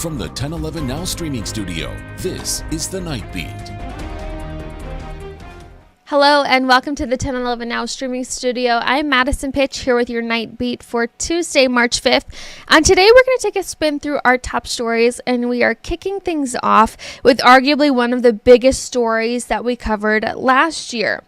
From the 1011 Now streaming studio, this is The Night Beat. Hello and welcome to the 1011 Now streaming studio. I'm Madison Pitch here with your Night Beat for Tuesday, March 5th. And today we're going to take a spin through our top stories, and we are kicking things off with arguably one of the biggest stories that we covered last year.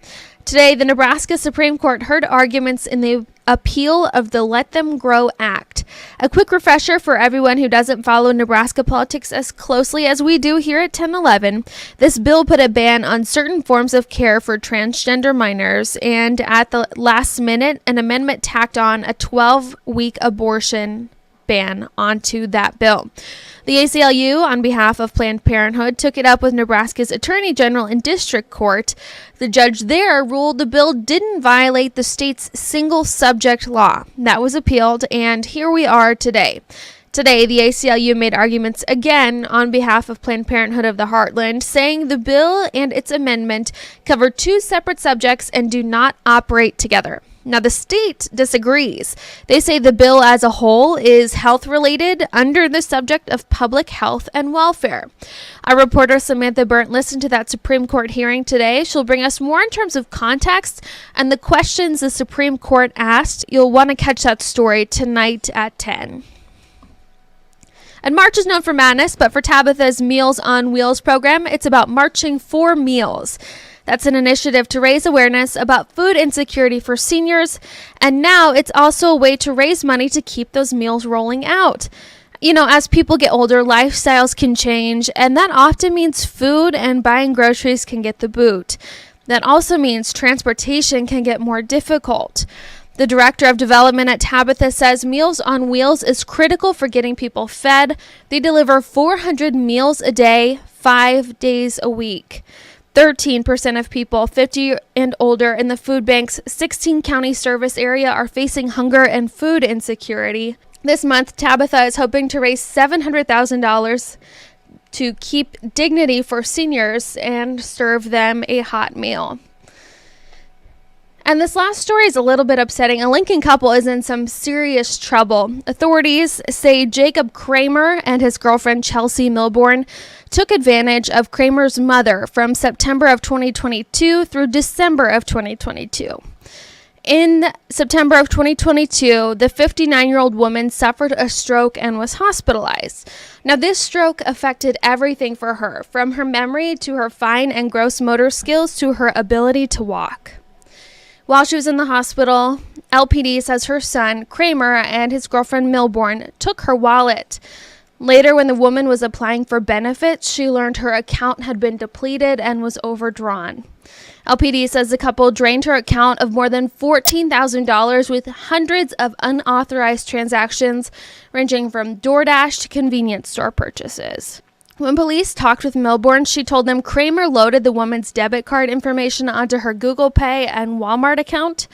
Today, the Nebraska Supreme Court heard arguments in the appeal of the Let Them Grow Act. A quick refresher for everyone who doesn't follow Nebraska politics as closely as we do here at 1011. This bill put a ban on certain forms of care for transgender minors, and at the last minute, an amendment tacked on a 12-week abortion ban onto that bill. The ACLU, on behalf of Planned Parenthood, took it up with Nebraska's Attorney General in District Court. The judge there ruled the bill didn't violate the state's single subject law. That was appealed, and here we are today. Today, the ACLU made arguments again on behalf of Planned Parenthood of the Heartland, saying the bill and its amendment cover two separate subjects and do not operate together. Now, the state disagrees. They say the bill as a whole is health-related under the subject of public health and welfare. Our reporter Samantha Burnt listened to that Supreme Court hearing today. She'll bring us more in terms of context and the questions the Supreme Court asked. You'll want to catch that story tonight at 10. And March is known for madness, but for Tabitha's Meals on Wheels program, it's about marching for meals. That's an initiative to raise awareness about food insecurity for seniors, and now it's also a way to raise money to keep those meals rolling out. You know, as people get older, lifestyles can change, and that often means food and buying groceries can get the boot. That also means transportation can get more difficult. The director of development at Tabitha says Meals on Wheels is critical for getting people fed. They deliver 400 meals a day, 5 days a week. 13% of people 50 and older in the food bank's 16-county service area are facing hunger and food insecurity. This month, Tabitha is hoping to raise $700,000 to keep dignity for seniors and serve them a hot meal. And this last story is a little bit upsetting. A Lincoln couple is in some serious trouble. Authorities say Jacob Kramer and his girlfriend Chelsea Milbourne took advantage of Kramer's mother from September of 2022 through December of 2022. In September of 2022, the 59-year-old woman suffered a stroke and was hospitalized. Now, this stroke affected everything for her, from her memory to her fine and gross motor skills to her ability to walk. While she was in the hospital, LPD says her son, Kramer, and his girlfriend, Milbourne, took her wallet. Later, when the woman was applying for benefits, she learned her account had been depleted and was overdrawn. LPD says the couple drained her account of more than $14,000 with hundreds of unauthorized transactions, ranging from DoorDash to convenience store purchases. When police talked with Milbourne, she told them Kramer loaded the woman's debit card information onto her Google Pay and Walmart account.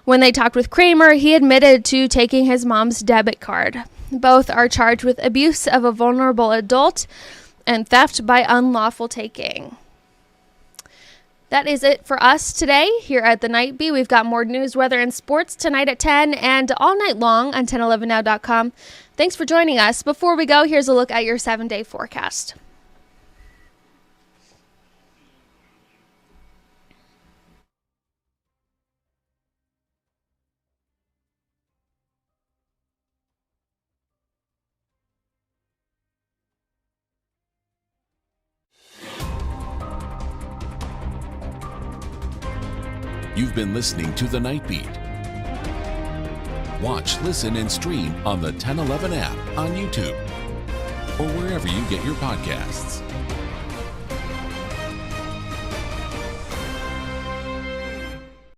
When they talked with Kramer, he admitted to taking his mom's debit card. Both are charged with abuse of a vulnerable adult and theft by unlawful taking. That is it for us today here at the Night Beat. We've got more news, weather, and sports tonight at 10 and all night long on 1011now.com. Thanks for joining us. Before we go, here's a look at your 7-day forecast. You've been listening to The Night Beat. Watch, listen, and stream on the 1011 app on YouTube or wherever you get your podcasts.